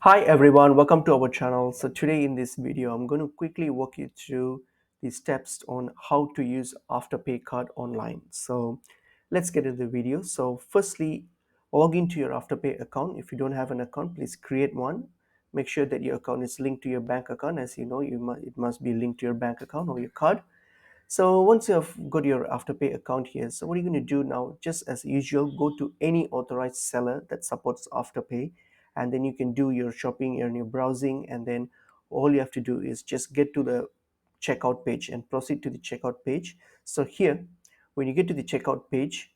Hi everyone, welcome to our channel. So today in this video, I'm going to quickly walk you through the steps on how to use Afterpay Card Online. So let's get into the video. So firstly, log into your Afterpay account. If you don't have an account, please create one. Make sure that your account is linked to your bank account. As you know, it must be linked to your bank account or your card. So once you have got your Afterpay account here, so what are you going to do now? Just as usual, go to any authorized seller that supports Afterpay, and then you can do your shopping and your browsing, and then all you have to do is just get to the checkout page and proceed to the checkout page. So here, when you get to the checkout page,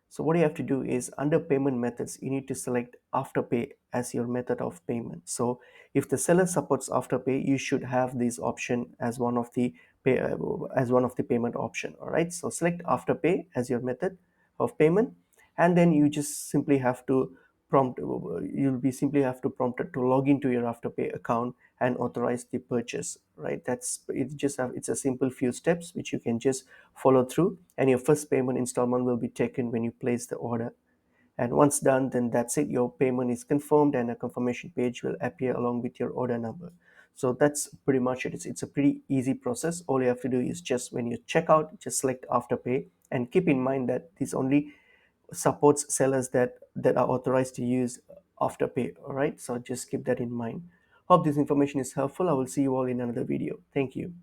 so what you have to do is under payment methods, you need to select Afterpay as your method of payment. So if the seller supports Afterpay, you should have this option as one of the payment option. All right. So select Afterpay as your method of payment, and then you just simply have to you'll be simply have to prompt it to log into your Afterpay account and authorize the purchase, right? It's a simple few steps which you can just follow through, and your first payment installment will be taken when you place the order. And once done, then that's it, your payment is confirmed and a confirmation page will appear along with your order number. So that's pretty much it. It's a pretty easy process. All you have to do is just when you check out, just select Afterpay, and keep in mind that this only supports sellers that are authorized to use Afterpay. All right, so just keep that in mind. Hope this information is helpful. I will see you all in another video. Thank you.